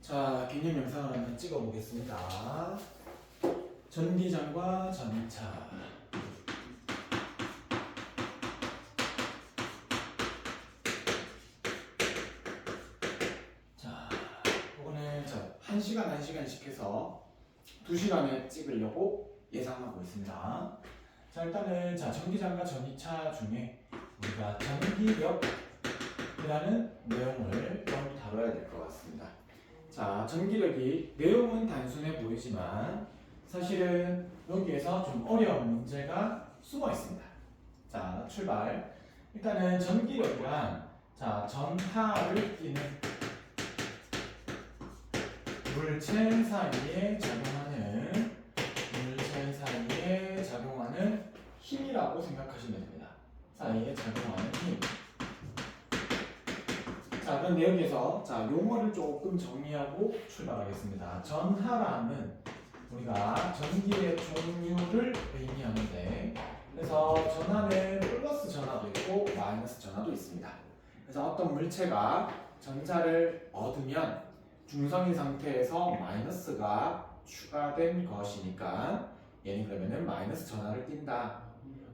자, 개념 영상을 한번 찍어 보겠습니다. 전기장과 전차. 자, 이거는 1시간씩 해서 2시간에 찍으려고 예상하고 있습니다. 자, 일단은 전기장과 전기차 중에 우리가 전기력이라는 내용을 좀 다뤄야 될 것 같습니다. 자, 전기력이 내용은 단순해 보이지만 사실은 여기에서 좀 어려운 문제가 숨어 있습니다. 자, 출발. 일단은 전기력이란 전하를 띠는 물체 사이에 작용하는 힘이라고 생각하시면 됩니다. 사이에 작용하는 힘. 자, 그런데 여기에서 용어를 조금 정리하고 출발하겠습니다. 전하라는 우리가 전기의 종류를 의미하는데, 그래서 전하는 플러스 전하도 있고 마이너스 전하도 있습니다. 그래서 어떤 물체가 전자를 얻으면 중성인 상태에서 마이너스가 추가된 것이니까 얘는 그러면은 마이너스 전하를 띈다.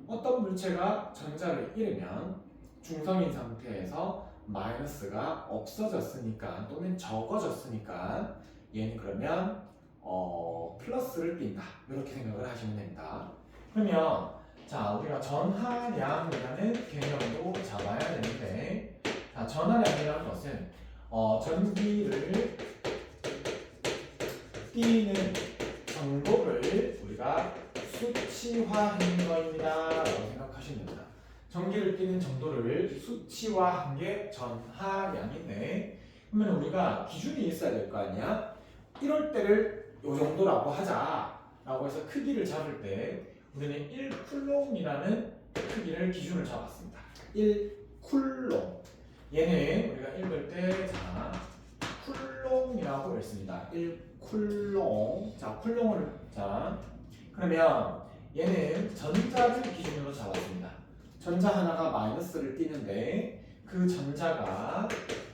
어떤 물체가 전자를 잃으면 중성인 상태에서 마이너스가 없어졌으니까 또는 적어졌으니까 얘는 그러면 플러스를 띈다. 이렇게 생각을 하시면 됩니다. 그러면 우리가 전하량이라는 개념도 잡아야 되는데, 전하량이라는 것은 전기를 띠는 정도를 우리가 수치화한 거입니다 라고 생각하시면 됩니다. 전기를 띠는 정도를 수치화한 게 전하량인데, 그러면 우리가 기준이 있어야 될 거 아니야? 이럴 때를 요 정도라고 하자라고 해서 크기를 잡을 때 우리는 1쿨롱이라는 크기를 기준을 잡았습니다. 1쿨롱. 얘는 우리가 읽을 때 쿨롱이라고 읽습니다. 1쿨롱. 쿨롱을 그러면 얘는 전자를 기준으로 잡았습니다. 전자 하나가 마이너스를 띠는데 그 전자가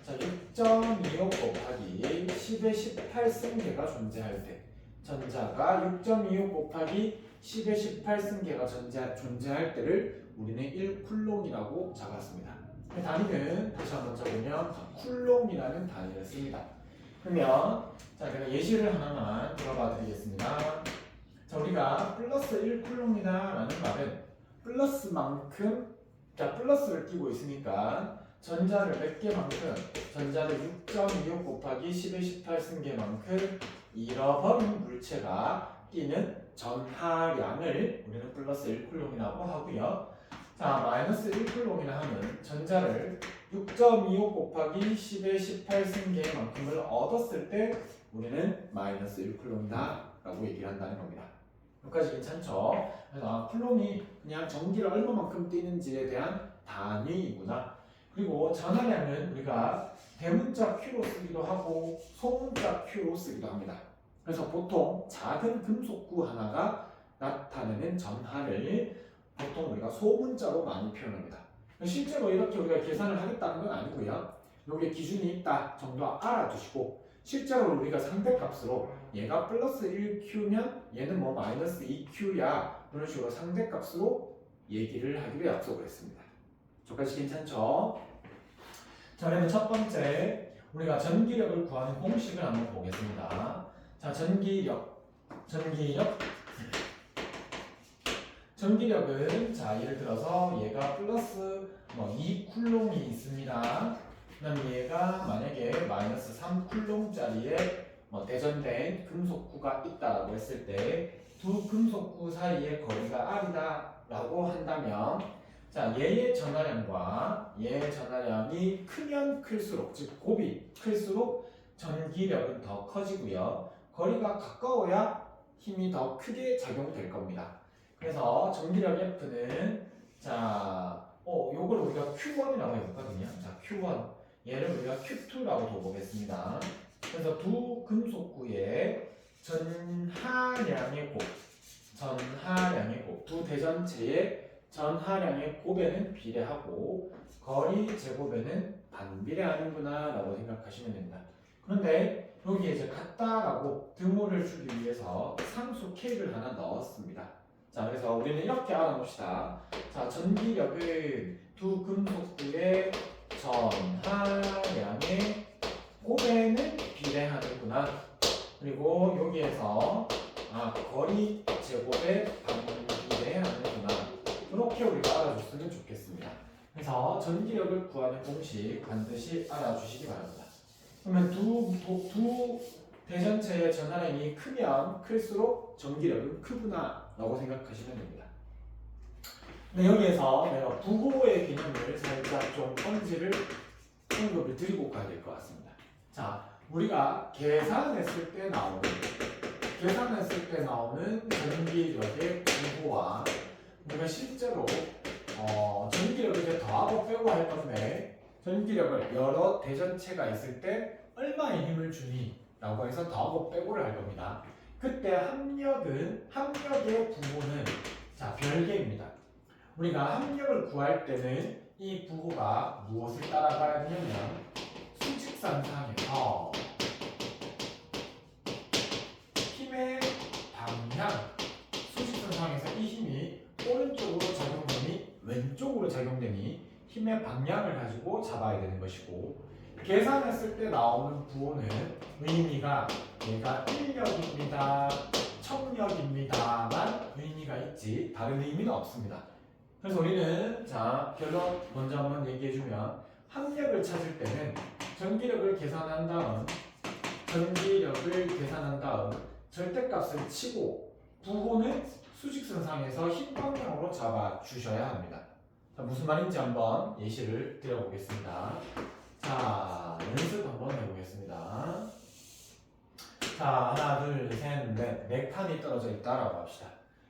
6.25 곱하기 10의 18승계가 존재할 때, 전자가 6.25 곱하기 10의 18승계가 존재할 때를 우리는 1쿨롱이라고 잡았습니다. 단위는 다시 한번 적으면 쿨롱이라는 단위를 씁니다. 그러면 제가 예시를 하나만 들어봐 드리겠습니다. 우리가 플러스 1쿨롱이다라는 말은 플러스만큼, 플러스를 띄고 있으니까 전자를 몇 개만큼, 전자를 6.25 곱하기 10의 18승계만큼 잃어버린 물체가 띄는 전하량을 우리는 플러스 1쿨롱이라고 하고요. 마이너스 1쿨롱이라 하면 전자를 6.25 곱하기 10의 18승계만큼을 얻었을 때 우리는 마이너스 1쿨롱이다 라고 얘기를 한다는 겁니다. 여기까지 괜찮죠? 그래서 쿨롱이 그냥 전기를 얼마만큼 띄는지에 대한 단위이구나. 그리고 전하량은 우리가 대문자 Q로 쓰기도 하고 소문자 Q로 쓰기도 합니다. 그래서 보통 작은 금속구 하나가 나타내는 전하를 보통 우리가 소문자로 많이 표현합니다. 실제로 이렇게 우리가 계산을 하겠다는 건 아니고요. 여기에 기준이 있다 정도 알아두시고, 실제로 우리가 상대값으로 얘가 플러스 1Q면 얘는 마이너스 2Q야 이런 식으로 상대값으로 얘기를 하기로 약속을 했습니다. 저까지 괜찮죠? 그러면 첫 번째 우리가 전기력을 구하는 공식을 한번 보겠습니다. 전기력은 예를 들어서 얘가 플러스 2쿨롱이 있습니다. 그다음 얘가 만약에 마이너스 3쿨롱짜리의 대전된 금속구가 있다라고 했을 때 두 금속구 사이의 거리가 R이다 라고 한다면, 얘의 전하량과 얘의 전하량이 크면 클수록, 즉 곱이 클수록 전기력은 더 커지고요. 거리가 가까워야 힘이 더 크게 작용될 겁니다. 그래서 전기력 F는 요걸 우리가 Q1이라고 해볼까요? Q1. 얘를 우리가 Q2라고 둬보겠습니다. 그래서 두 금속구의 전하량의 곱, 두 대전체의 전하량의 곱에는 비례하고 거리 제곱에는 반비례하는구나 라고 생각하시면 됩니다. 그런데 여기에 이제 같다라고 등호를 주기 위해서 상수 k를 하나 넣었습니다. 자, 그래서 우리는 이렇게 알아봅시다. 자, 전기력은 두 금속들의 전하량의 곱에는 비례하는구나. 그리고 여기에서 거리 제곱에 반비례하는구나. 이렇게 우리가 알아줬으면 좋겠습니다. 그래서 전기력을 구하는 공식 반드시 알아주시기 바랍니다. 그러면 두 대전체의 전하량이 크면 클수록 전기력은 크구나 라고 생각하시면 됩니다. 근데 여기에서 내가 부호의 개념을 살짝 좀 언급을 드리고 가야 될 것 같습니다. 자, 우리가 계산했을 때 나오는 전기력의 부호와 우리가 실제로 전기력을 이제 더하고 빼고 할 건데 전기력을 여러 대전체가 있을 때 얼마의 힘을 주니? 라고 해서 더하고 빼고를 할 겁니다. 그때 합력의 부호는 자 별개입니다. 우리가 합력을 구할 때는 이 부호가 무엇을 따라가야 되냐면 수직선상에서 힘의 방향, 수직선상에서 이 힘이 오른쪽으로 작용되니 왼쪽으로 작용되니 힘의 방향을 가지고 잡아야 되는 것이고, 계산했을 때 나오는 부호는 의미가 얘가 1력입니다, 1000력입니다만 의미가 있지 다른 의미는 없습니다. 그래서 우리는 자 결론 먼저 한번 얘기해주면 합력을 찾을 때는 전기력을 계산한 다음 절대값을 치고 부호는 수직선상에서 힘 방향으로 잡아 주셔야 합니다. 자, 무슨 말인지 한번 예시를 드려보겠습니다. 자, 연습 한번 해보겠습니다. 자, 하나, 둘, 셋, 넷, 네 칸이 떨어져 있다라고 합시다.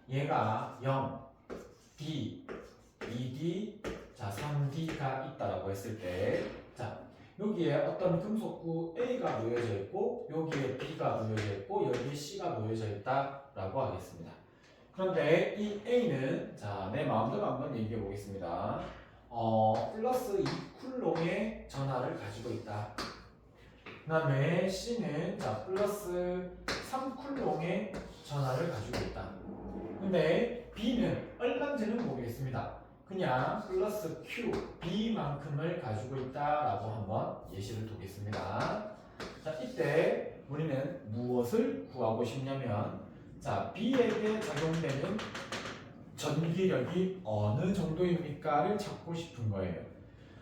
얘가 0, D, 2D, 자, 3D가 있다라고 했을 때, 자, 여기에 어떤 금속구 A가 놓여져 있고, 여기에 B가 놓여져 있고, 여기에 C가 놓여져 있다라고 하겠습니다. 그런데 이 A는, 자, 내 마음대로 한번 얘기해 보겠습니다. 플러스 2쿨롱의 전하를 가지고 있다. 그 다음에 C는 자 플러스 3쿨롱의 전하를 가지고 있다. 근데 B는 얼마인지는 모르겠습니다. 그냥 플러스 Q, B만큼을 가지고 있다라고 한번 예시를 두겠습니다. 자, 이때 우리는 무엇을 구하고 싶냐면, 자, B에게 작용되는 전기력이 어느 정도입니까를 찾고 싶은 거예요.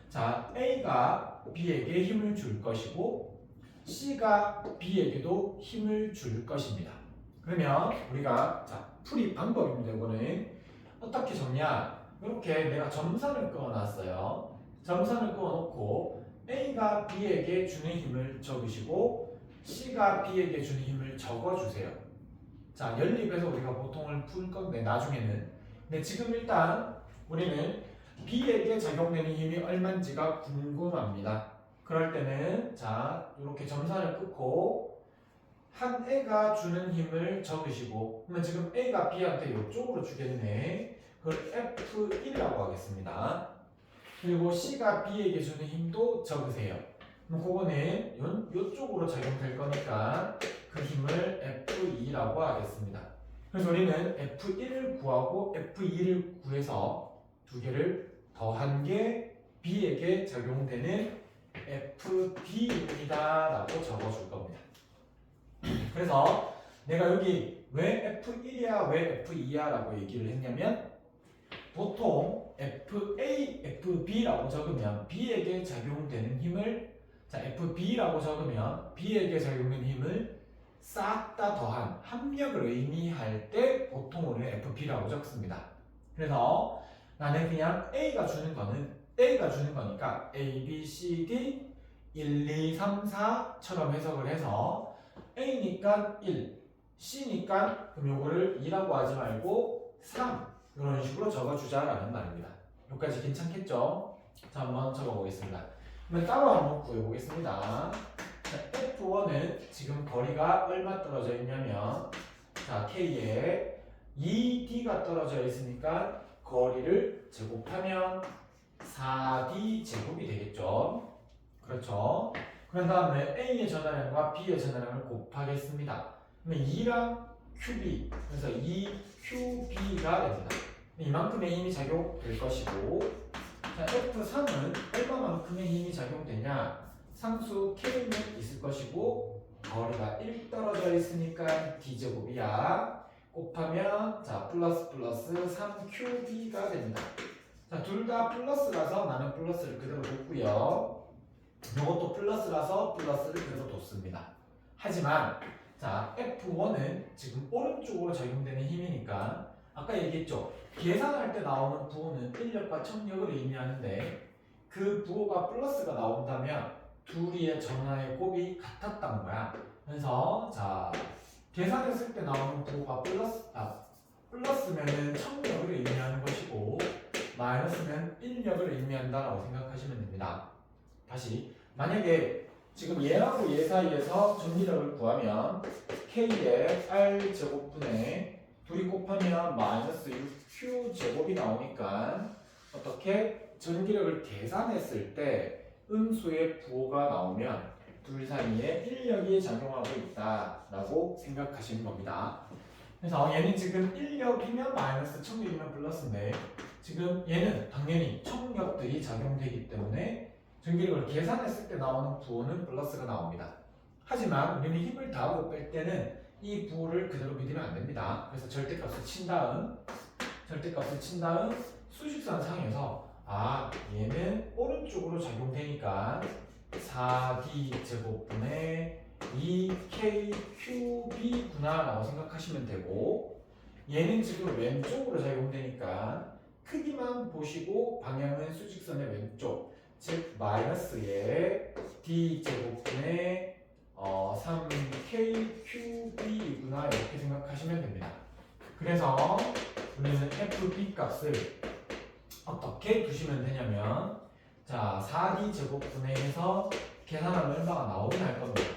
자, A가 B에게 힘을 줄 것이고 C가 B에게도 힘을 줄 것입니다. 그러면 우리가 자 풀이 방법입니다. 이거는 어떻게 적냐? 이렇게 내가 점선을 그어놨어요. 점선을 그어놓고 A가 B에게 주는 힘을 적으시고 C가 B에게 주는 힘을 적어주세요. 자, 연립해서 우리가 보통을 풀 건데 나중에는, 근데 지금 일단 우리는 B에게 적용되는 힘이 얼마인지가 궁금합니다. 그럴 때는 자 이렇게 점선을 끊고 한 A가 주는 힘을 적으시고, 그러면 지금 A가 B한테 이쪽으로 주겠네. 그걸 F1이라고 하겠습니다. 그리고 C가 B에게 주는 힘도 적으세요. 그럼 그거는 이쪽으로 적용될 거니까 그 힘을 F2라고 하겠습니다. 그래서 우리는 F1을 구하고 F2를 구해서 두 개를 더한 게 B에게 적용되는 FB입니다 라고 적어줄 겁니다. 그래서 내가 여기 왜 F1이야 왜 F2야 라고 얘기를 했냐면, 보통 FA, FB라고 적으면 B에게 적용되는 힘을, 자 FB라고 적으면 B에게 적용되는 힘을 싹 다 더한 합력을 의미할 때 보통 우리는 FB라고 적습니다. 그래서 나는 그냥 A가 주는 거니까 A, B, C, D 1, 2, 3, 4처럼 해석을 해서 A니까 1, C니까 그럼 요거를 2라고 하지 말고 3 이런 식으로 적어주자라는 말입니다. 여기까지 괜찮겠죠? 자, 한번 적어보겠습니다. 그러면 따로 한번 구해보겠습니다. 자, F1은 지금 거리가 얼마 떨어져 있냐면, 자, K에 2D가 떨어져 있으니까 거리를 제곱하면 4D 제곱이 되겠죠. 그렇죠. 그런 다음에 A의 전하량과 B의 전하량을 곱하겠습니다. 그러면 2랑 QB, 그래서 2QB가 됩니다. 이만큼의 힘이 작용될 것이고, 자, F3은 얼마만큼의 힘이 작용되냐? 상수 K는 있을 것이고, 거리가 1 떨어져 있으니까 D제곱이야. 곱하면, 자, 플러스 3QB가 됩니다. 자, 둘 다 플러스라서 나는 플러스를 그대로 뒀고요. 이것도 플러스라서 플러스를 그대로 뒀습니다. 하지만 자, F1은 지금 오른쪽으로 적용되는 힘이니까 아까 얘기했죠. 계산할 때 나오는 부호는 인력과 청력을 의미하는데 그 부호가 플러스가 나온다면 둘이의 전하의 곱이 같았단 거야. 그래서 자, 계산했을 때 나오는 부호가 플러스면은 청력을 의미하는 것이고 마이너스면 인력을 의미한다라고 생각하시면 됩니다. 다시 만약에 지금 얘하고 얘 사이에서 전기력을 구하면 K의 R 제곱분에 둘이 곱하면 마이너스 6Q 제곱이 나오니까 어떻게 전기력을 계산했을 때 음수의 부호가 나오면 둘 사이에 인력이 작용하고 있다라고 생각하시는 겁니다. 그래서 얘는 지금 인력이면 마이너스, 청력이면 플러스인데 지금 얘는 당연히 청력들이 작용되기 때문에 전기력을 계산했을 때 나오는 부호는 플러스가 나옵니다. 하지만 우리는 힘을 더하고 뺄 때는 이 부호를 그대로 믿으면 안 됩니다. 그래서 절대값을 친 다음 수직선 상에서 얘는 오른쪽으로 작용되니까 4D 제곱분의 2KQB구나 라고 생각하시면 되고 얘는 지금 왼쪽으로 작용되니까 크기만 보시고 방향은 수직선의 왼쪽 즉 마이너스의 D제곱분의 3KQB이구나 이렇게 생각하시면 됩니다. 그래서 우리는 FB 값을 어떻게 두시면 되냐면 자 4D 제곱분의 해서 계산하면 얼마가 나오긴 할 겁니다.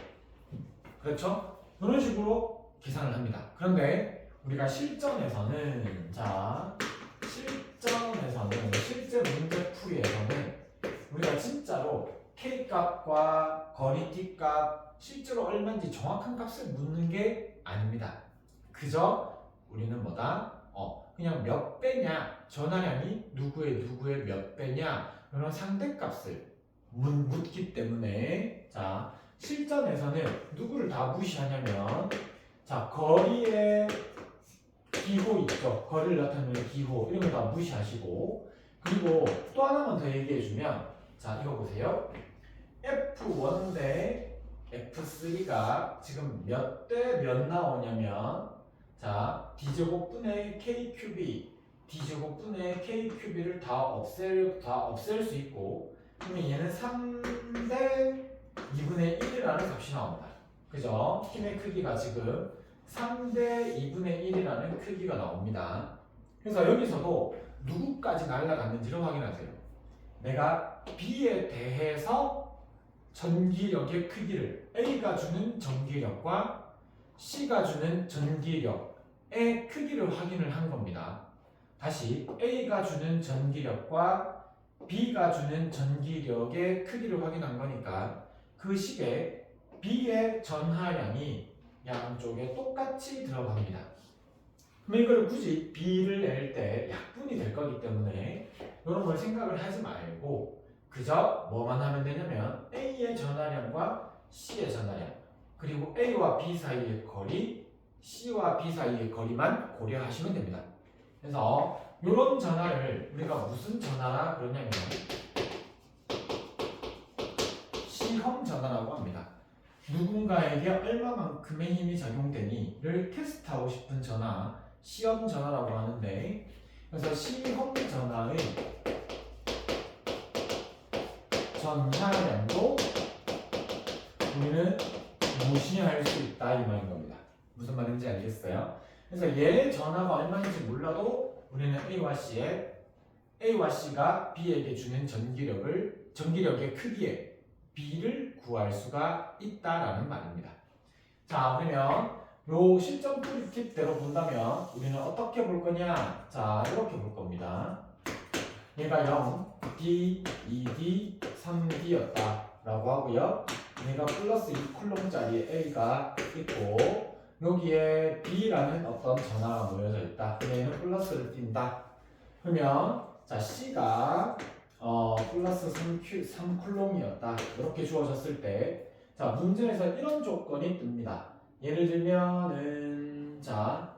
그렇죠? 이런 식으로 계산을 합니다. 그런데 우리가 실전에서는 실제 문제 풀이에서는 우리가 진짜로 K값과 거리 T값 실제로 얼마인지 정확한 값을 묻는 게 아닙니다. 그저 우리는 그냥 몇 배냐 전하량이 누구의 몇 배냐 이런 상대값을 묻기 때문에 자 실전에서는 누구를 다 무시하냐면 자 거리의 기호 있죠. 거리를 나타내는 기호 이런 거 다 무시하시고 그리고 또 하나만 더 얘기해주면 자 이거 보세요. F1 대 F3가 지금 몇 대 몇 나오냐면 자 D제곱분의 KQB D제곱분의 KQB를 다 없앨 수 있고 그러면 얘는 3대 2분의 1이라는 값이 나옵니다. 그죠? 힘의 크기가 지금 3대 2분의 1이라는 크기가 나옵니다. 그래서 여기서도 누구까지 날아갔는지를 확인하세요. 내가 B에 대해서 전기력의 크기를 A가 주는 전기력과 C가 주는 전기력의 크기를 확인을 한 겁니다. 다시 A가 주는 전기력과 B가 주는 전기력의 크기를 확인한 거니까 그 식에 B의 전하량이 양쪽에 똑같이 들어갑니다. 그럼 이걸 굳이 B를 낼 때 약분이 될 거기 때문에 이런 걸 생각을 하지 말고 그저 뭐만 하면 되냐면 A의 전하량과 C의 전하량 그리고 A와 B 사이의 거리, C와 B 사이의 거리만 고려하시면 됩니다. 그래서 이런 전하를 우리가 무슨 전하라 그러냐면 시험 전하라고 합니다. 누군가에게 얼마만큼의 힘이 적용되니를 테스트하고 싶은 전하, 시험 전하라고 하는데 그래서 시험 전하의 전하량도 우리는 무시할 수 있다 이 말인 겁니다. 무슨 말인지 알겠어요? 그래서 얘 전하가 얼마인지 몰라도 우리는 A와 C가 B에게 주는 전기력의 크기에 B를 구할 수가 있다라는 말입니다. 자, 그러면 요 실전 풀이 팁대로 본다면 우리는 어떻게 볼 거냐? 자, 이렇게 볼 겁니다. 얘가 0, D, 2D, 3D였다 라고 하고요. 얘가 플러스 2쿨럼짜리 A가 있고 여기에 B라는 어떤 전하가 놓여져 있다. 근데 얘는 플러스를 띈다. 그러면 자 C가 플러스 3쿨럼이었다. 이렇게 주어졌을 때 자 문제에서 이런 조건이 뜹니다. 예를 들면은 일단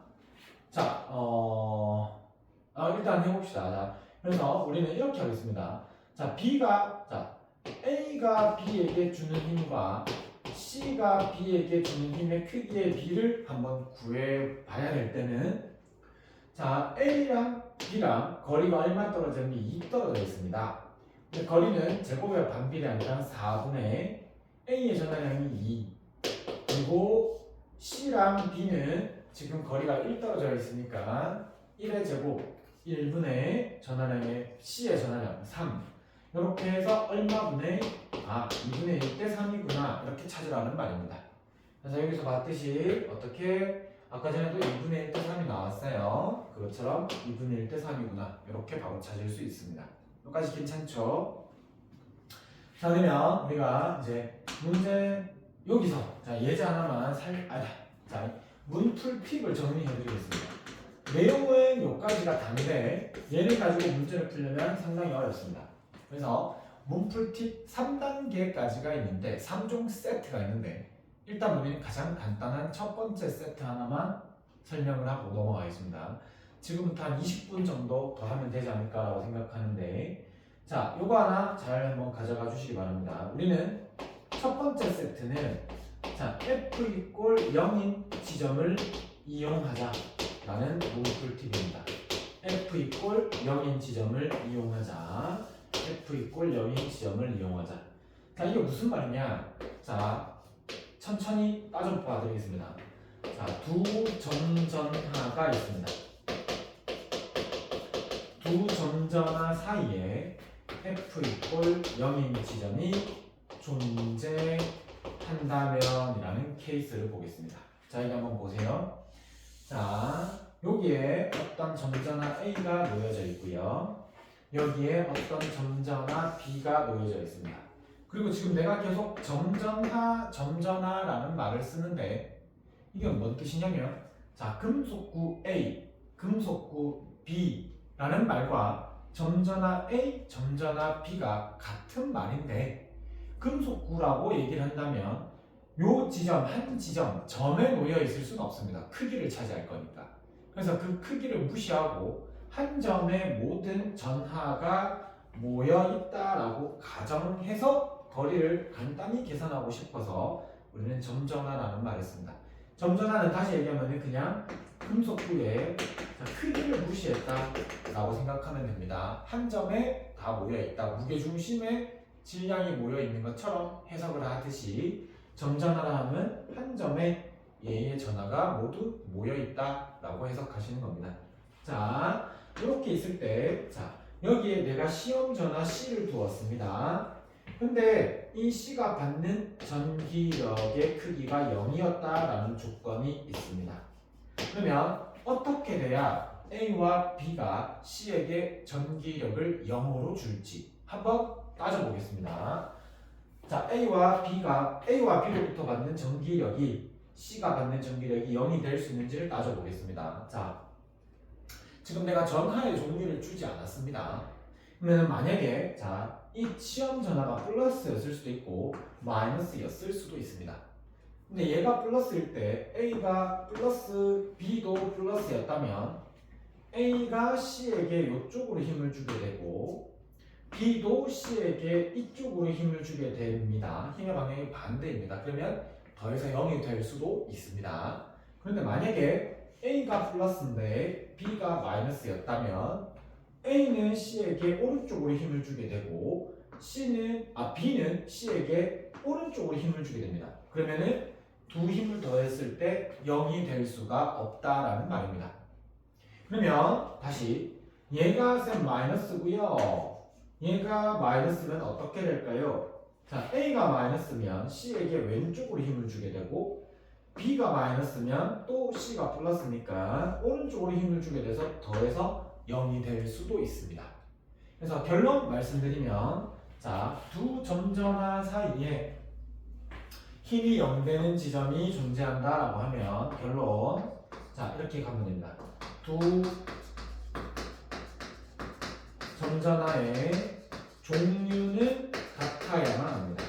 해봅시다. 자, 그래서 우리는 이렇게 하겠습니다. 자 A가 B에게 주는 힘과 C가 B에게 주는 힘의 크기의 비를 한번 구해봐야 될 때는 자 A랑 B랑 거리가 얼마 떨어졌니? 2 떨어져 있습니다. 근데 거리는 제곱의 반비례하니까 4분의 A의 전하량이 2 그리고 C랑 B는 지금 거리가 1 떨어져 있으니까 1의 제곱 1분의 전하량의 C의 전하량 3 이렇게 해서 얼마분의 2분의 1대 3이구나 이렇게 찾으라는 말입니다. 그래서 여기서 봤듯이 어떻게 아까 전에도 2분의 1대 3이 나왔어요. 그것처럼 2분의 1대 3이구나 이렇게 바로 찾을 수 있습니다. 여기까지 괜찮죠? 자 그러면 우리가 이제 문제 여기서 자 예제 하나만 문풀 팁을 정리해 드리겠습니다. 내용은 여기까지가 단데 얘를 가지고 문제를 풀려면 상당히 어렵습니다. 그래서 문풀 팁 3단계까지가 있는데 3종 세트가 있는데 일단 우리는 가장 간단한 첫 번째 세트 하나만 설명을 하고 넘어가겠습니다. 지금부터 한 20분 정도 더 하면 되지 않을까라고 생각하는데 자 요거 하나 잘 한번 가져가 주시기 바랍니다. 우리는 첫 번째 세트는 자 F 이꼴 0인 지점을 이용하자 라는 문풀 팁입니다. F 이꼴 0인 지점을 이용하자 F 이꼴 0인 지점을 이용하자. 자 이게 무슨 말이냐? 자 천천히 따져봐 드리겠습니다. 자 두 점전하가 있습니다. 두 점전하 사이에 F 이꼴 0인 지점이 존재한다면이라는 케이스를 보겠습니다. 자 이거 한번 보세요. 자 여기에 어떤 점전하 A가 놓여져 있고요. 여기에 어떤 점전하 B가 놓여져 있습니다. 그리고 지금 내가 계속 점전하라는 말을 쓰는데 이게 뭔 뜻이냐면 자 금속구 A, 금속구 B라는 말과 점전하 A, 점전하 B가 같은 말인데 금속구라고 얘기를 한다면 요 지점, 한 지점, 점에 놓여 있을 수는 없습니다. 크기를 차지할 거니까. 그래서 그 크기를 무시하고 한 점에 모든 전하가 모여 있다라고 가정해서 거리를 간단히 계산하고 싶어서 우리는 점전하라는 말을 씁니다. 점전하는 다시 얘기하면 그냥 금속구의 크기를 무시했다라고 생각하면 됩니다. 한 점에 다 모여 있다. 무게중심에 질량이 모여 있는 것처럼 해석을 하듯이 점전하라 하면 한 점에 얘의 전하가 모두 모여 있다라고 해석하시는 겁니다. 자, 이렇게 있을 때, 자, 여기에 내가 시험 전하 C를 두었습니다. 근데 이 C가 받는 전기력의 크기가 0이었다라는 조건이 있습니다. 그러면 어떻게 돼야 A와 B가 C에게 전기력을 0으로 줄지 한번 따져보겠습니다. 자, A와 B로부터 받는 전기력이 C가 받는 전기력이 0이 될 수 있는지를 따져보겠습니다. 자, 지금 내가 전하의 종류를 주지 않았습니다. 그러면 만약에 이 시험 전하가 플러스였을 수도 있고 마이너스였을 수도 있습니다. 근데 얘가 플러스일 때 A가 플러스 B도 플러스였다면 A가 C에게 이쪽으로 힘을 주게 되고 B도 C에게 이쪽으로 힘을 주게 됩니다. 힘의 방향이 반대입니다. 그러면 더해서 0이 될 수도 있습니다. 그런데 만약에 A가 플러스인데 B가 마이너스였다면 A는 C에게 오른쪽으로 힘을 주게 되고 B는 C에게 오른쪽으로 힘을 주게 됩니다. 그러면은 두 힘을 더했을 때 0이 될 수가 없다라는 말입니다. 그러면 다시 얘가 쌤 마이너스고요. 얘가 마이너스면 어떻게 될까요? 자, A가 마이너스면 C에게 왼쪽으로 힘을 주게 되고 B가 마이너스면 또 C가 플러스니까 오른쪽으로 힘을 주게 돼서 더해서 0이 될 수도 있습니다. 그래서 결론 말씀드리면 자, 두 점전하 사이에 힘이 0 되는 지점이 존재한다라고 하면 결론 자 이렇게 가면 됩니다. 두 점전하의 종류는 같아야만 합니다.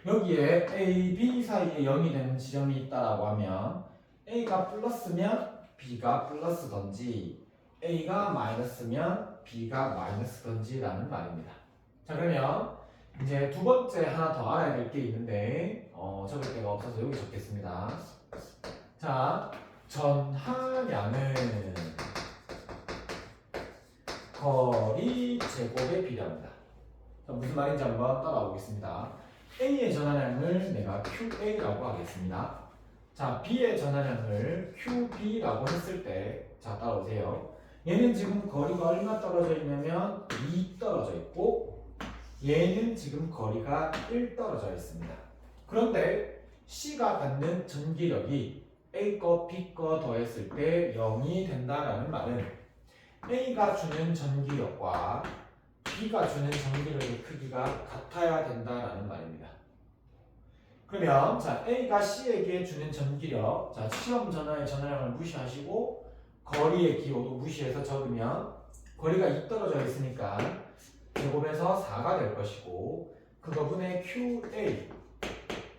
여기에 A, B 사이에 0이 되는 지점이 있다라고 하면 A가 플러스면 B가 플러스던지 A가 마이너스면 B가 마이너스던지라는 말입니다. 자 그러면 이제 두 번째 하나 더 알아야 될 게 있는데 적을 데가 없어서 여기 적겠습니다. 자 전하량은 거리 제곱에 비례합니다. 자, 무슨 말인지 한번 따라와 보겠습니다. A의 전하량을 내가 QA라고 하겠습니다. 자, B의 전하량을 QB라고 했을 때, 자, 따라오세요. 얘는 지금 거리가 얼마 떨어져 있냐면 2 떨어져 있고, 얘는 지금 거리가 1 떨어져 있습니다. 그런데 C가 받는 전기력이 A 거, B 거 더했을 때 0이 된다라는 말은 A가 주는 전기력과 B가 주는 전기력의 크기가 같아야 된다라는 말입니다. 그러면 자 A가 C에게 주는 전기력, 자 시험 전하의 전하량을 무시하시고 거리의 기호도 무시해서 적으면 거리가 2 떨어져 있으니까 제곱에서 4가 될 것이고 그거분의 QA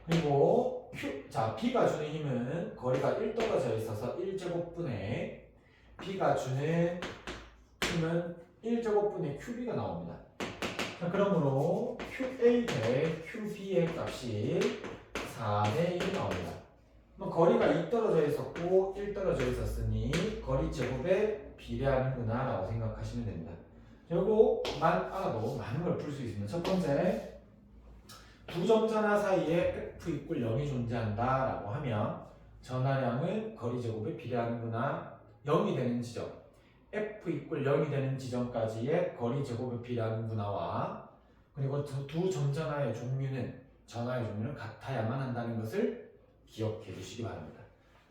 그리고 자 B가 주는 힘은 거리가 1 떨어져 있어서 1제곱분의 B가 주는 힘은 1제곱분의 QB가 나옵니다. 자, 그러므로 QA 대 QB의 값이 4대 1이 나옵니다. 거리가 2 떨어져 있었고 1 떨어져 있었으니 거리 제곱에 비례하는구나 라고 생각하시면 됩니다. 요거만 알아도 많은 걸 풀 수 있습니다. 첫 번째, 두 점 전하 사이에 F = 0이 존재한다 라고 하면 전하량은 거리 제곱에 비례하는구나. 0이 되는 지점 F = 0이 되는 지점까지의 거리 제곱에 비례하는구나와 그리고 두 점전하의 종류는 전하의 종류는 같아야만 한다는 것을 기억해 주시기 바랍니다.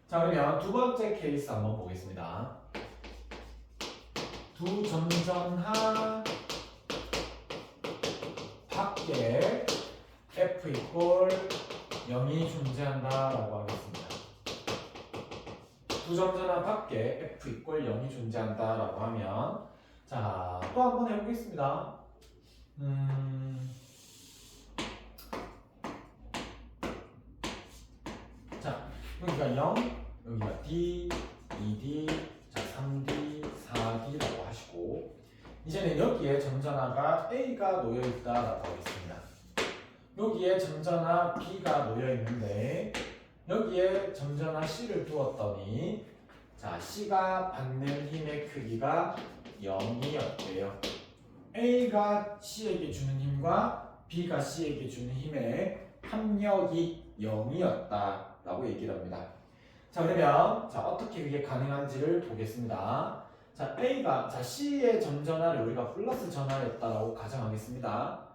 자 그러면 두 번째 케이스 한번 보겠습니다. 두 점전하 밖에 F = 0이 존재한다라고 하겠습니다. 두 점전하 밖에 F = 0이 존재한다라고 하면 자 또 한번 해보겠습니다. 자 여기가 0, 여기가 D, 2D, 자 3D, 4D라고 하시고 이제는 여기에 점전하가 A가 놓여 있다라고 하겠습니다. 여기에 점전하 B가 놓여 있는데 여기에 점전하 C를 두었더니 자 C가 받는 힘의 크기가 0이었대요. A가 C에게 주는 힘과 B가 C에게 주는 힘의 합력이 0이었다라고 얘기를 합니다. 자 그러면 자 어떻게 그게 가능한지를 보겠습니다. 자 A가 자 C의 점전하를 우리가 플러스 전하였다라고 가정하겠습니다.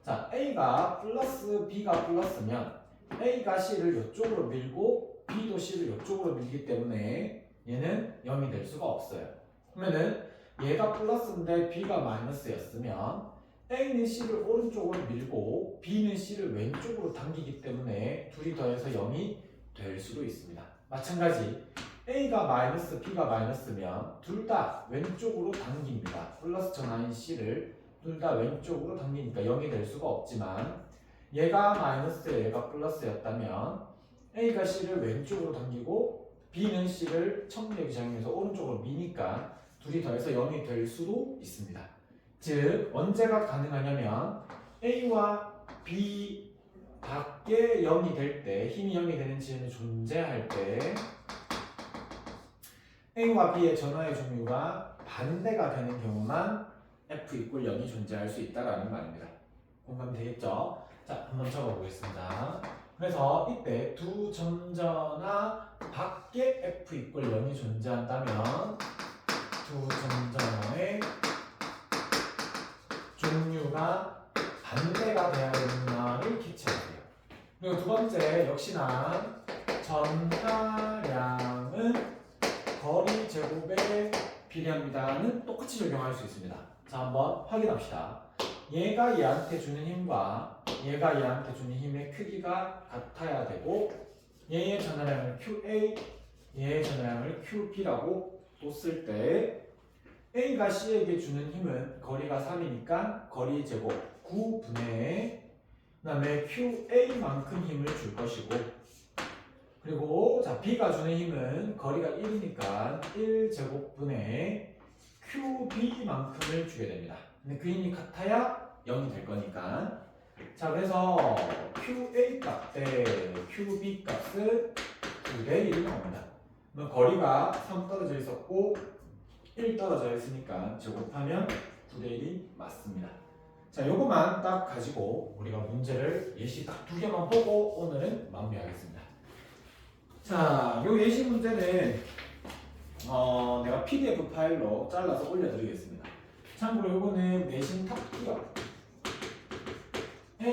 자 A가 플러스 B가 플러스면 A가 C를 이쪽으로 밀고 B도 C를 이쪽으로 밀기 때문에 얘는 0이 될 수가 없어요. 그러면은 얘가 플러스인데 B가 마이너스였으면 A는 C를 오른쪽으로 밀고 B는 C를 왼쪽으로 당기기 때문에 둘이 더해서 0이 될 수도 있습니다. 마찬가지 A가 마이너스 B가 마이너스면 둘 다 왼쪽으로 당깁니다. 플러스 전하인 C를 둘 다 왼쪽으로 당기니까 0이 될 수가 없지만 얘가 마이너스 얘가 플러스였다면 A가 C를 왼쪽으로 당기고 B는 C를 청력이 작용해서 오른쪽으로 미니까 둘이 더해서 0이 될 수도 있습니다. 즉 언제가 가능하냐면 A와 B 밖에 0이 될 때 힘이 0이 되는 지점이 존재할 때 A와 B의 전하의 종류가 반대가 되는 경우만 F = 0이 존재할 수 있다라는 말입니다. 공감되겠죠? 자, 한번 적어보겠습니다. 그래서 이때 두 점전하 밖에 F = 0이 존재한다면 두 점전하의 종류가 반대가 되어야 되느냐를 캐치하세요. 그리고 두 번째 역시나 전하량은 거리 제곱에 비례합니다는 똑같이 적용할 수 있습니다. 자 한번 확인합시다. 얘가 얘한테 주는 힘과 얘가 얘한테 주는 힘의 크기가 같아야 되고 얘의 전하량을 QA, 얘의 전하량을 QB라고 또 쓸 때 A가 C에게 주는 힘은 거리가 3이니까 거리 제곱 9분의 그 다음에 QA만큼 힘을 줄 것이고 그리고 자 B가 주는 힘은 거리가 1이니까 1제곱분의 QB만큼을 주게 됩니다. 근데 그 힘이 같아야 0이 될 거니까 자 그래서 QA 값 대 QB 값은 9대 1이 나옵니다. 그럼 거리가 3 떨어져 있었고 1 떨어져 있으니까 제곱하면 9대 1이 맞습니다. 자 요거만 딱 가지고 우리가 문제를 예시 딱 2개만 보고 오늘은 마무리하겠습니다. 자 요 예시 문제는 내가 PDF 파일로 잘라서 올려드리겠습니다. 참고로 요거는 내신 탑기어에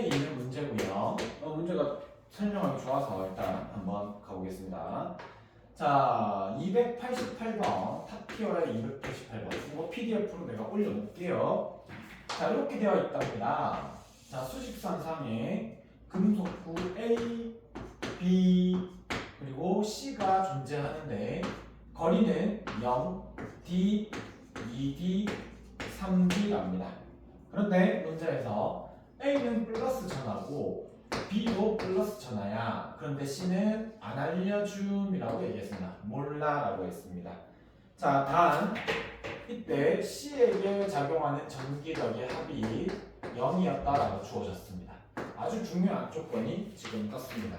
있는 문제고요. 문제가 설명하기 좋아서 일단 한번 가보겠습니다. 자, 288번 탑티어의 288번 이거 PDF로 내가 올려놓을게요. 자, 이렇게 되어 있답니다. 자, 수식선상에 금속구 A, B 그리고 C가 존재하는데 거리는 0, D, 2D, 3D랍니다. 그런데 문제에서 A는 플러스 전하고 B도 플러스 전하야. 그런데 C는 안 알려줌이라고 얘기했습니다. 몰라라고 했습니다. 자, 단 이때 C에게 작용하는 전기력의 합이 0이었다라고 주어졌습니다. 아주 중요한 조건이 지금 떴습니다.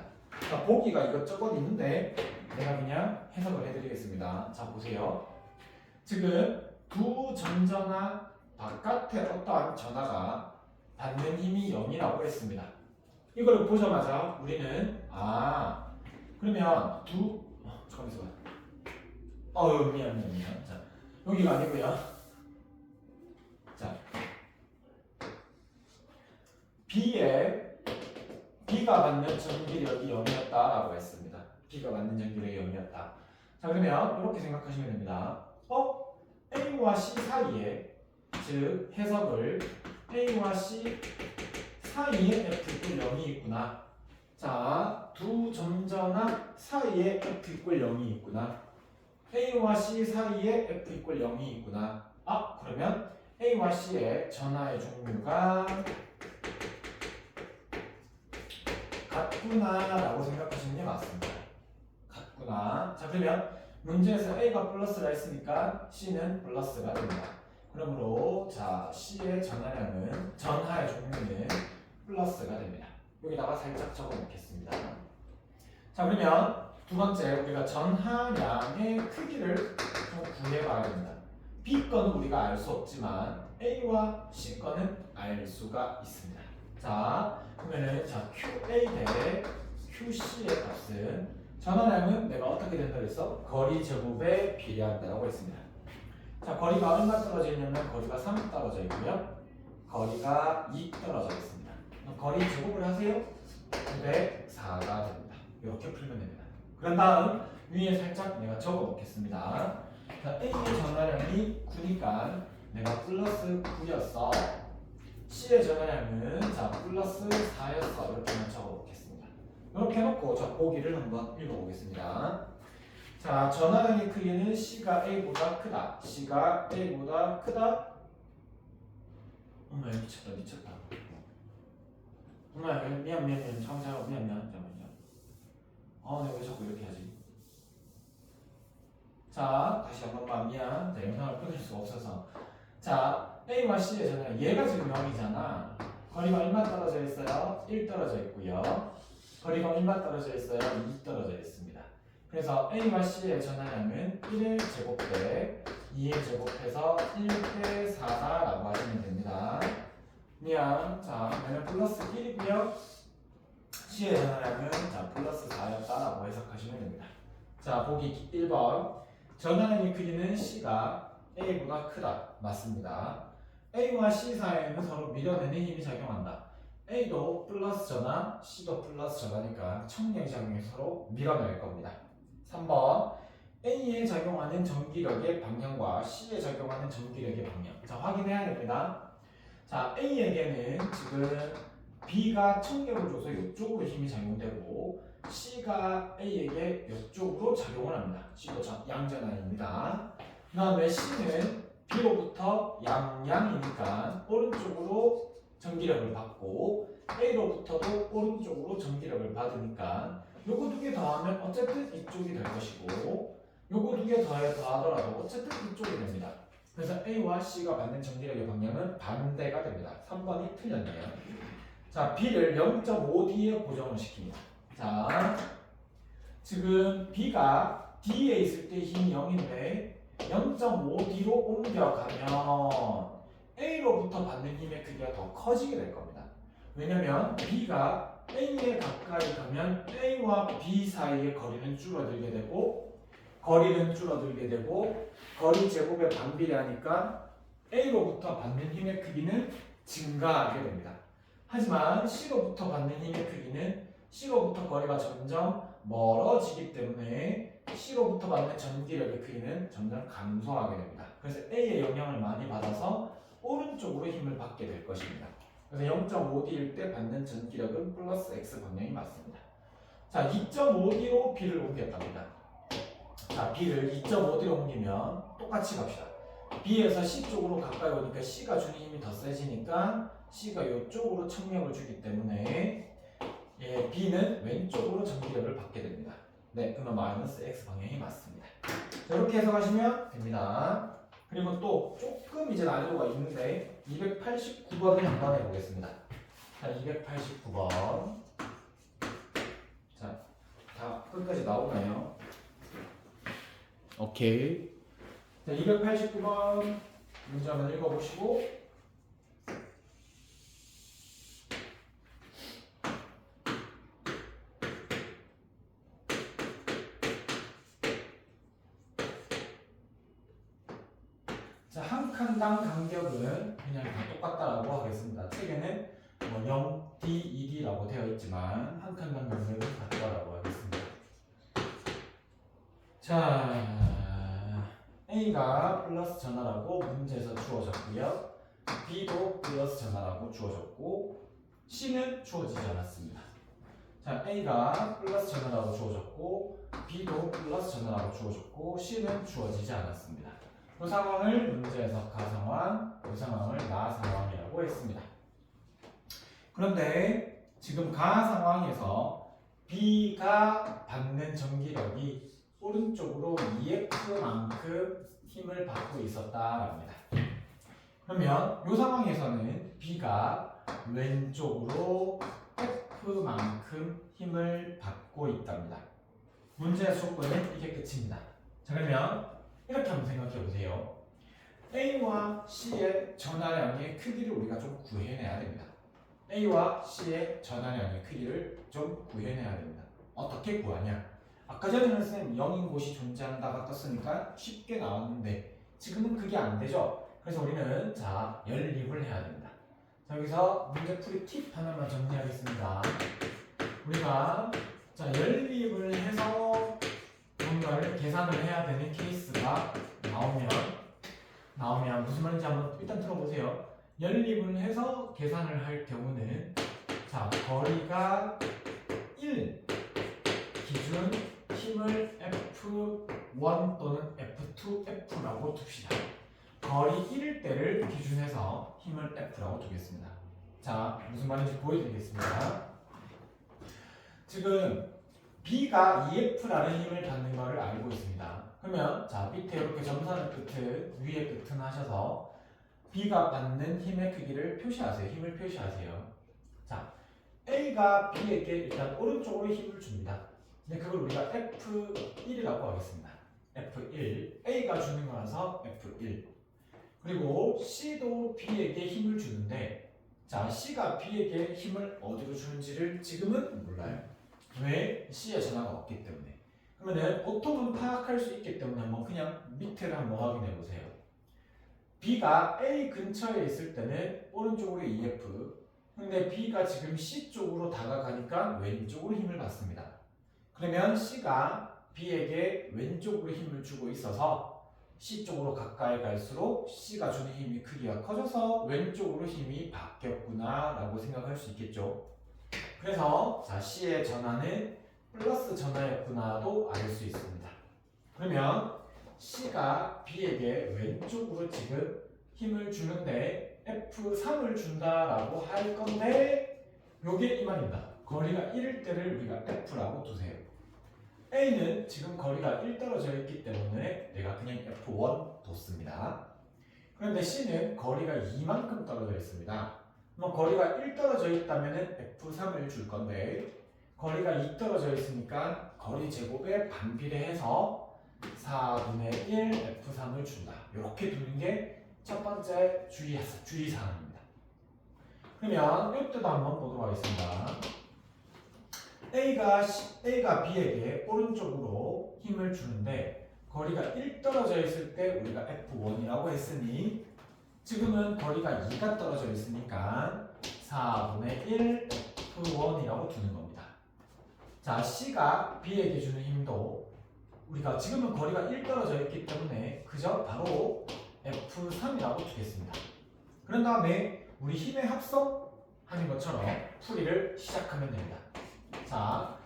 자, 보기가 이것저것 있는데 내가 그냥 해석을 해드리겠습니다. 자, 보세요. 지금 두 전전하 바깥에 어떠한 전하가 받는 힘이 0이라고 했습니다. 이걸 보자마자 우리는 그러면 잠깐만 있어봐. 미안. 자, 여기가 아니고요. 자, B가 받는 전기력이 0이었다라고 했습니다. B가 받는 전기력이 0이었다. 자, 그러면 이렇게 생각하시면 됩니다. A와 C 사이에 즉 해석을 A와 C 사이에 F = 0이 있구나. 자, 두 점전하 사이에 F = 0이 있구나. A와 C 사이에 F = 0이 있구나. 그러면 A와 C의 전하의 종류가 같구나 라고 생각하시는 게 맞습니다. 같구나. 자, 그러면 문제에서 A가 플러스라 했으니까 C는 플러스가 됩니다. 그러므로 자, C의 전하량은 전하의 종류는 플러스가 됩니다. 여기다가 살짝 적어 놓겠습니다. 자, 그러면 두 번째 우리가 전하량의 크기를 좀 구해봐야 됩니다. B 거는 우리가 알 수 없지만 A와 C 거는 알 수가 있습니다. 자, 그러면은 자 QA 대 QC의 값은 전하량은 내가 어떻게 된다고 했어? 거리 제곱에 비례한다고 했습니다. 자, 거리가 얼마 떨어져 있냐면 거리가 3 떨어져 있고요. 거리가 2 떨어져 있습니다. 거리 제곱을 하세요. 904가 됩니다. 이렇게 풀면 됩니다. 그런 다음 위에 살짝 내가 적어 놓겠습니다. 자, A의 전하량이 9니까 내가 플러스 9였어. C의 전하량은 자 플러스 4였어. 이렇게만 적어 놓겠습니다. 이렇게 해놓고 저 보기를 한번 읽어보겠습니다. 자, 전하량의 크기는 C가 A보다 크다. C가 A보다 크다. 엄마야 미쳤다. 엄마야 미안. 잠깐만요. 내가 왜 자꾸 이렇게 하지? 자, 다시 한 번만 미안. 자, 영상을 끊을 수가 없어서. 자, A와 C의 전하량 얘가 지금 0이잖아. 거리가 얼마 떨어져 있어요? 1 떨어져 있고요. 거리가 얼마 떨어져 있어요? 2 떨어져 있습니다. 그래서 A와 C의 전하량은 1의 제곱대 2의 제곱해서 1대 4다라고 하시면 됩니다. 미안. 자, 그러면 플러스 1이고요. C의 전하량은 자 플러스 4였다라고 해석하시면 됩니다. 자, 보기 1번. 전하량의 크기는 C가 A보다 크다. 맞습니다. A와 C 사이에는 서로 밀어내는 힘이 작용한다. A도 플러스 전하, C도 플러스 전하니까 청력이 작용해서 서로 밀어낼 겁니다. 3번. A에 작용하는 전기력의 방향과 C에 작용하는 전기력의 방향. 자, 확인해야 됩니다. 자, A에게는 지금 B가 청력을 줘서 이쪽으로 힘이 작용되고 C가 A에게 이쪽으로 작용을 합니다. C도 양전환입니다. 그 다음에 C는 B로부터 양양이니까 오른쪽으로 전기력을 받고 A로부터도 오른쪽으로 전기력을 받으니까 요거 두 개 더하면 어쨌든 이쪽이 될 것이고 요거 두 개 더하더라도 어쨌든 이쪽이 됩니다. 그래서 A와 C가 받는 전기력의 방향은 반대가 됩니다. 3번이 틀렸네요. 자, B를 0.5D에 고정을 시킵니다. 자, 지금 B가 D에 있을 때 힘이 0인데 0.5D로 옮겨가면 A로부터 받는 힘의 크기가 더 커지게 될 겁니다. 왜냐면 B가 A에 가까이 가면 A와 B 사이의 거리는 줄어들게 되고 거리 제곱에 반비례하니까 A로부터 받는 힘의 크기는 증가하게 됩니다. 하지만 C로부터 받는 힘의 크기는 C로부터 거리가 점점 멀어지기 때문에 C로부터 받는 전기력의 크기는 점점 감소하게 됩니다. 그래서 A의 영향을 많이 받아서 오른쪽으로 힘을 받게 될 것입니다. 그래서 0.5D일 때 받는 전기력은 플러스 X 방향이 맞습니다. 자, 2.5D로 B를 옮겼답니다. 자, B를 2.5D로 옮기면 똑같이 갑시다. B에서 C 쪽으로 가까이 오니까 C가 주는 힘이 더 세지니까 C가 이쪽으로 청력을 주기 때문에 B는 왼쪽으로 전기력을 받게 됩니다. 네, 그러면 마이너스 X 방향이 맞습니다. 자, 이렇게 해석하시면 됩니다. 그리고 또 조금 이제 난이도가 있는데 289번을 한번 해보겠습니다. 자, 289번. 자, 다 끝까지 나오나요? 오케이. 자, 289번 문제 한번 읽어보시고 자, 한 칸당 간격은 그냥 다 똑같다라고 하겠습니다. 책에는 뭐 0D, 2D라고 되어 있지만 한 칸당 간격은 같다라고 하겠습니다. 자, A가 플러스 전하라고 문제에서 주어졌고요. B도 플러스 전하라고 주어졌고 C는 주어지지 않았습니다. 자, A가 플러스 전하라고 주어졌고 B도 플러스 전하라고 주어졌고 C는 주어지지 않았습니다. 그 상황을 문제에서 가상황, 그 상황을 나상황이라고 했습니다. 그런데 지금 가상황에서 B가 받는 전기력이 오른쪽으로 EF만큼 힘을 받고 있었다랍니다. 그러면 이 상황에서는 B가 왼쪽으로 F만큼 힘을 받고 있답니다. 문제의 조건은 이게 끝입니다. 자, 그러면 이렇게 한번 생각해 보세요. A와 C의 전하량의 크기를 우리가 좀 구해내야 됩니다. A와 C의 전하량의 크기를 좀 구해내야 됩니다. 어떻게 구하냐? 아까 전에는 선생님 0인 곳이 존재한다가 떴으니까 쉽게 나왔는데 지금은 그게 안 되죠. 그래서 우리는 자, 연립을 해야 됩니다. 자, 여기서 문제풀이 팁 하나만 정리하겠습니다. 우리가 자, 연립을 해서 뭔가를 계산을 해야 되는 케이스가 나오면 무슨 말인지 한번 일단 들어보세요. 연립을 해서 계산을 할 경우는 자, 거리가 1 기준 힘을 F1 또는 F2, F라고 둡시다. 거리 1일 때를 기준해서 힘을 F라고 두겠습니다. 자, 무슨 말인지 보여드리겠습니다. 지금 B가 EF라는 힘을 받는 것을 알고 있습니다. 그러면 자, 밑에 이렇게 점선의 끝을 위에 끝은 하셔서 B가 받는 힘의 크기를 표시하세요. 힘을 표시하세요. 자, A가 B에게 일단 오른쪽으로 힘을 줍니다. 근데 그걸 우리가 F1이라고 하겠습니다. F1. A가 주는 거라서 F1. 그리고 C도 B에게 힘을 주는데 자, C가 B에게 힘을 어디로 주는지를 지금은 몰라요. 왜? C의 전하가 없기 때문에. 그러면 보통은 파악할 수 있기 때문에 한번 그냥 밑에를 한번 확인해 보세요. B가 A 근처에 있을 때는 오른쪽으로 EF. 근데 B가 지금 C 쪽으로 다가가니까 왼쪽으로 힘을 받습니다. 그러면 C가 B에게 왼쪽으로 힘을 주고 있어서 C 쪽으로 가까이 갈수록 C가 주는 힘이 크기가 커져서 왼쪽으로 힘이 바뀌었구나 라고 생각할 수 있겠죠. 그래서 자, C의 전하는 플러스 전하였구나도 알 수 있습니다. 그러면 C가 B에게 왼쪽으로 지금 힘을 주는데 F3을 준다라고 할 건데 요게 이 말입니다. 거리가 1일 때를 우리가 F라고 두세요. A는 지금 거리가 1 떨어져 있기 때문에 내가 그냥 F1 뒀습니다. 그런데 C는 거리가 2만큼 떨어져 있습니다. 그럼 거리가 1 떨어져 있다면 F3을 줄 건데 거리가 2 떨어져 있으니까 거리 제곱에 반비례해서 4분의 1 F3을 준다. 이렇게 두는 게 첫 번째 주의사항입니다. 그러면 이때도 한번 보도록 하겠습니다. A가 B에게 오른쪽으로 힘을 주는데 거리가 1 떨어져 있을 때 우리가 F1이라고 했으니 지금은 거리가 2가 떨어져 있으니까 4분의 1 F1이라고 두는 겁니다. 자, C가 B에게 주는 힘도 우리가 지금은 거리가 1 떨어져 있기 때문에 그저 바로 F3이라고 두겠습니다. 그런 다음에 우리 힘의 합성하는 것처럼 풀이를 시작하면 됩니다. 자,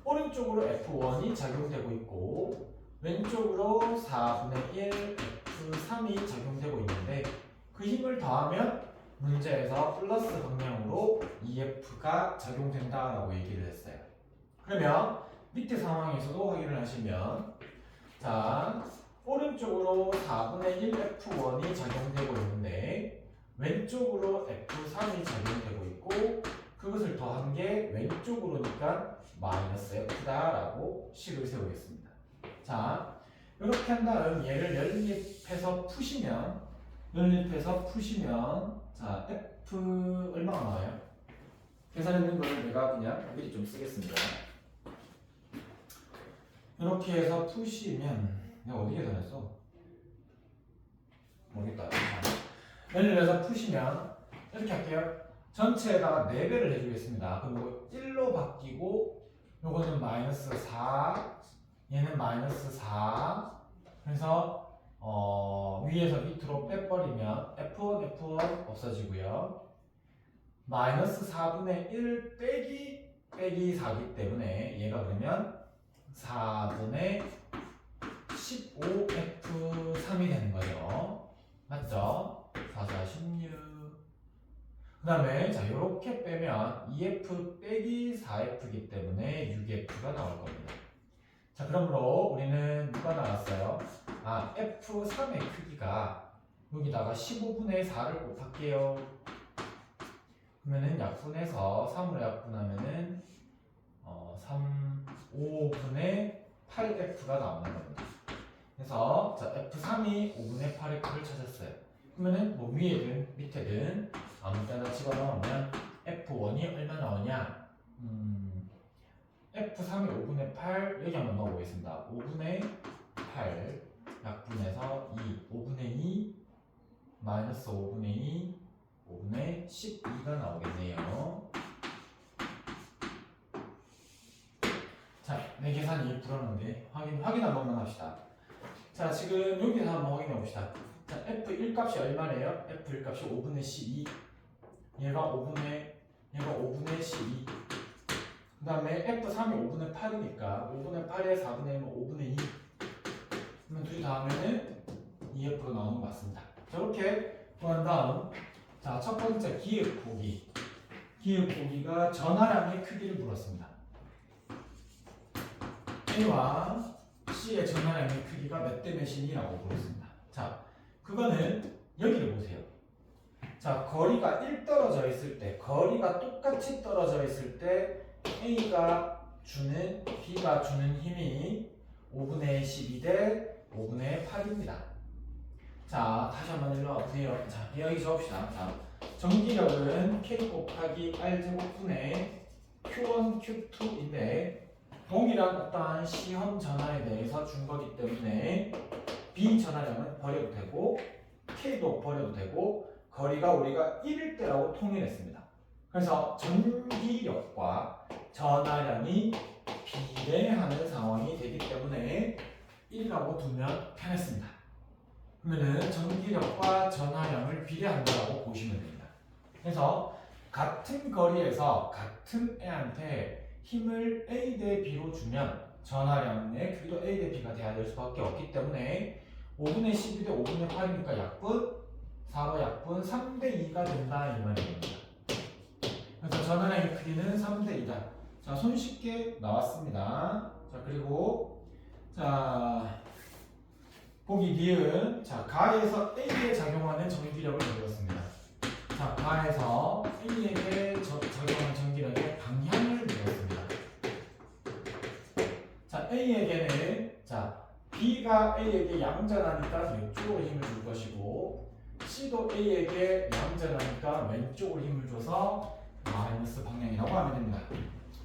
오른쪽으로 F1이 작용되고 있고 왼쪽으로 4분의 1 F3이 작용되고 있는데 그 힘을 더하면 문제에서 플러스 방향으로 EF가 작용된다라고 얘기를 했어요. 그러면 밑에 상황에서도 확인을 하시면 자, 오른쪽으로 4분의 1 F1이 작용되고 있는데 왼쪽으로 F3이 작용되고 있고 그것을 더한 게 왼쪽으로니까 마이너스 F다라고 식을 세우겠습니다. 자, 이렇게 한 다음 얘를 연립해서 푸시면 자, F 얼마가 나와요? 계산했는 걸 내가 그냥 미리 좀 쓰겠습니다. 이렇게 해서 푸시면 내가 어디 계산했어? 모르겠다. 연립해서 푸시면 이렇게 할게요. 전체에다가 4배를 해주겠습니다. 그럼 이거 1로 바뀌고 요거는 마이너스 4 얘는 마이너스 4 그래서 위에서 밑으로 빼버리면 F1 없어지고요. 마이너스 4분의 1 빼기 4기 때문에 얘가 그러면 4분의 15F3이 되는 거죠. 맞죠? 4, 4, 16. 그 다음에 자 이렇게 빼면 2F 빼기 4F이기 때문에 6F가 나올 겁니다. 자 그러므로 우리는 누가 나왔어요? 아 F3의 크기가 여기다가 15분의 4를 곱할게요. 그러면은 약분해서 3으로 약분하면은 5분의 8F가 나오는 겁니다. 그래서 자 F3이 5분의 8F를 찾았어요. 그러면은 뭐 위에든 밑에든 아무 때나 집어넣으면 F1이 얼마 나오냐? F3이 5분의 8 여기 한번 넣어보겠습니다. 5분의 8 약분해서 5분의 2 마이너스 5분의 2 5분의 12가 나오겠네요. 자, 내 계산이 불어나는데 확인 한 번만 합시다. 자, 지금 여기서 한번 확인해 봅시다. 자, F1 값이 얼마래요? F1 값이 5분의 12 얘가 5분의 12 그 다음에 F3이 5분의 8이니까 5분의 8에 4분의 1은 5분의 2 그러면 둘이 다 하면은 2F가 나오는 것 같습니다. 저렇게 구한 다음 자, 첫 번째 기획 보기가 전하량의 크기를 물었습니다. A와 C의 전하량의 크기가 몇 대 몇이니라고 물었습니다. 자, 그거는 여기를 보세요. 자, 거리가 1 떨어져 있을 때, 거리가 똑같이 떨어져 있을 때 A가 주는, B가 주는 힘이 5분의 12 대 5분의 8입니다. 자, 다시 한번 일로 와보세요. 자, 여기 적읍시다. 자, 전기력은 K 곱하기 R 제곱분의 Q1, Q2인데 동일한 어떠한 시험 전하에 대해서 준 거기 때문에 B 전하량은 버려도 되고 K도 버려도 되고 거리가 우리가 1일 때라고 통일했습니다. 그래서 전기력과 전하량이 비례하는 상황이 되기 때문에 1이라고 두면 편했습니다. 그러면은 전기력과 전하량을 비례한다고 보시면 됩니다. 그래서 같은 거리에서 같은 애한테 힘을 A 대 B로 주면 전하량의 크기도 A 대 B가 돼야 될 수밖에 없기 때문에 5분의 12 대 5분의 8이니까 약분 4로 약분 3대 2가 된다 이 말입니다. 그래서 전하량의 크기는 3대 2다. 자, 손쉽게 나왔습니다. 자, 그리고 자 보기 니은 자 가에서 A에 작용하는 전기력을 물었습니다. 자, 가에서 A에게 작용하는 전기력의 방향을 물었습니다. 자, A에게는 자 B가 A에게 양전하니까 이쪽으로 힘을 줄 것이고 C도 A에게 양전하니까 왼쪽으로 힘을 줘서 마이너스 방향이라고 하면 됩니다.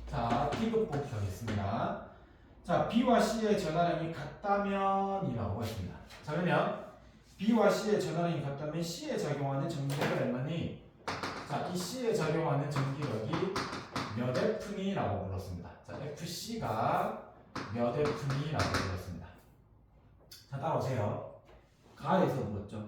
자, T급 보기 하겠습니다. 자, B와 C의 전하량이 같다면이라고 했습니다. 자, 그러면 B와 C의 전하량이 같다면 C에 작용하는 전기력이 얼마니? 자, 이 C에 작용하는 전기력이 몇 F니라고 불렀습니다. 자, FC가 몇 F니라고 불렀습니다. 자, 따라오세요. 가에서 물었죠.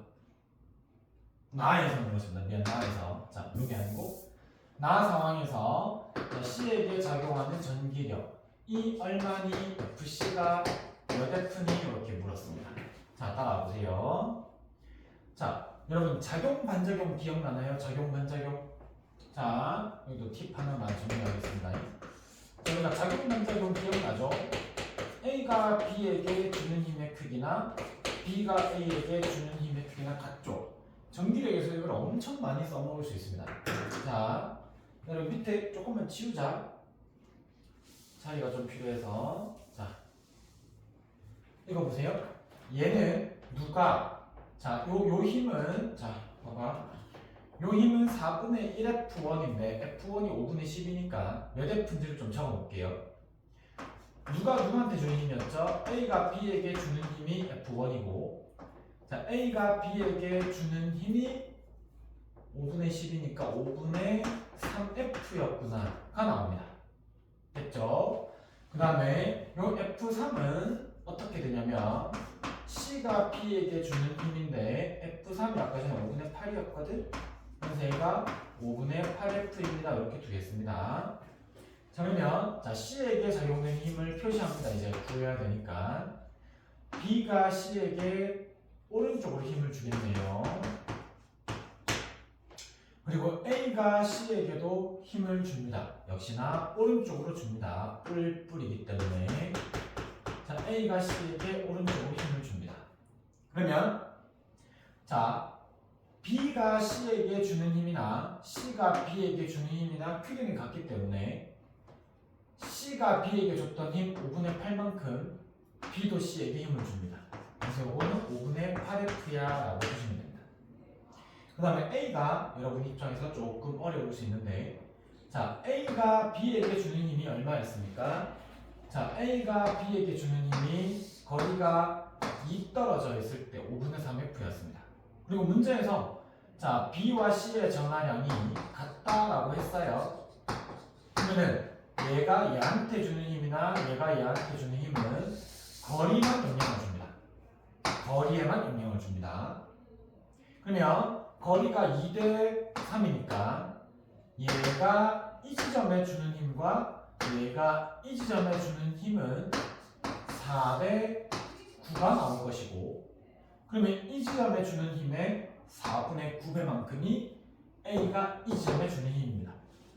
나에서 물었습니다. 미안, 나에서. 자, 여기 아니고 나 상황에서 C에게 작용하는 전기력 이 얼마니? FC가 몇 F니? 이렇게 물었습니다. 자, 따라와보세요. 자, 여러분 작용 반작용 기억나나요? 작용 반작용. 자, 여기도 팁 하나만 정리하겠습니다. 저희가 작용 반작용 기억나죠? A가 B에게 주는 힘의 크기나 B가 A에게 주는 힘의 크기나 같죠? 전기력에서 이걸 엄청 많이 써먹을 수 있습니다. 자, 여러분 밑에 조금만 치우자. 자리가 좀 필요해서. 자, 이거 보세요. 얘는 누가 자, 요 힘은 자, 봐봐. 요 힘은 4분의 1 F1인데 F1이 5분의 10이니까 몇 F인지를 좀 적어 볼게요. 누가 누구한테 주는 힘이었죠? A가 B에게 주는 힘이 F1이고 자, A가 B에게 주는 힘이 5분의 10이니까 5분의 3F였구나가 나옵니다. 됐죠? 그 다음에 요 F3은 어떻게 되냐면 C가 B에게 주는 힘인데 F3이 아까 전에 5분의 8이었거든? 그래서 얘가 5분의 8F입니다. 이렇게 두겠습니다. 자, 그러면 자, C에게 작용되는 힘을 표시합니다. 이제 구해야 되니까 B가 C에게 오른쪽으로 힘을 주겠네요. 그리고 A가 C에게도 힘을 줍니다. 역시나 오른쪽으로 줍니다. 뿔뿔이기 때문에 자, A가 C에게 오른쪽으로 힘을 줍니다. 그러면 자, B가 C에게 주는 힘이나 C가 B에게 주는 힘이나 크기는 같기 때문에 C가 B에게 줬던 힘 5분의 8만큼 B도 C에게 힘을 줍니다. 그래서 이거는 5분의 8F야 라고 보시면 됩니다. 그 다음에 A가 여러분 입장에서 조금 어려울 수 있는데 자, A가 B에게 주는 힘이 얼마였습니까? 자, A가 B에게 주는 힘이 거리가 2 떨어져 있을 때 5분의 3F였습니다. 그리고 문제에서 자, B와 C의 전하량이 같다라고 했어요. 그러면은 얘가 얘한테 주는 힘이나 얘가 얘한테 주는 힘은 거리만 영향을 줍니다. 거리에만 영향을 줍니다. 그러면 거리가 2대 3이니까 얘가 이 지점에 주는 힘과 얘가 이 지점에 주는 힘은 4대 9가 나올 것이고 그러면 이 지점에 주는 힘의 4분의 9배만큼이 A가 이 지점에 주는 힘입니다.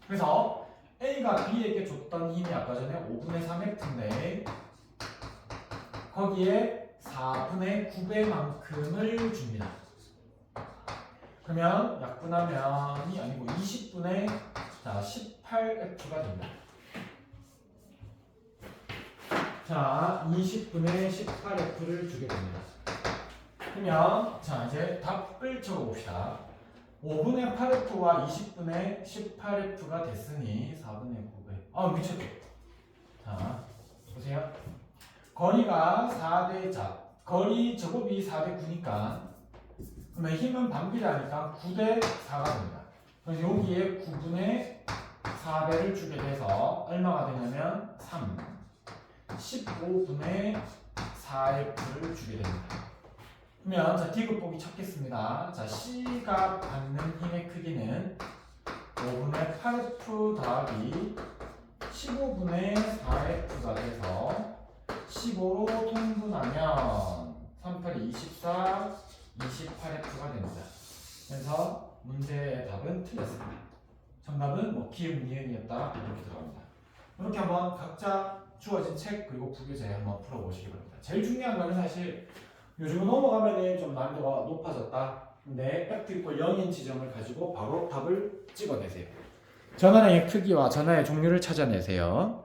그래서 A가 B에게 줬던 힘이 아까 전에 5분의 3F인데 거기에 4분의 9배만큼을 줍니다. 그러면 약분하면이 아니고 20분의 자, 18F가 됩니다. 자, 20분의 18F를 주게 됩니다. 그러면 자, 이제 답을 적어봅시다. 5분의 8F와 20분의 18F가 됐으니 4분의 9배. 아, 미쳤다. 자, 보세요. 거리가 4대 자, 거리 제곱이 4대 9니까 그러면 힘은 반비례하니까 9대 4가 됩니다. 그래서 여기에 9분의 4배를 주게 돼서 얼마가 되냐면 3 15분의 4F를 주게 됩니다. 그러면 자 D급보기 찾겠습니다. 자 C가 받는 힘의 크기는 5분의 8F 더하기 15분의 4F가 돼서 15로 통분하면 38이 24, 28F가 됩니다. 그래서 문제의 답은 틀렸습니다. 정답은 뭐 기역, 니은이었다 이렇게 들어갑니다. 이렇게 한번 각자 주어진 책 그리고 부교재 한번 풀어보시기 바랍니다. 제일 중요한 거는 사실 요즘은 넘어가면은 좀 난이도가 높아졌다. 근데 팩트 있고 0인 지점을 가지고 바로 답을 찍어내세요. 전환의 크기와 전환의 종류를 찾아내세요.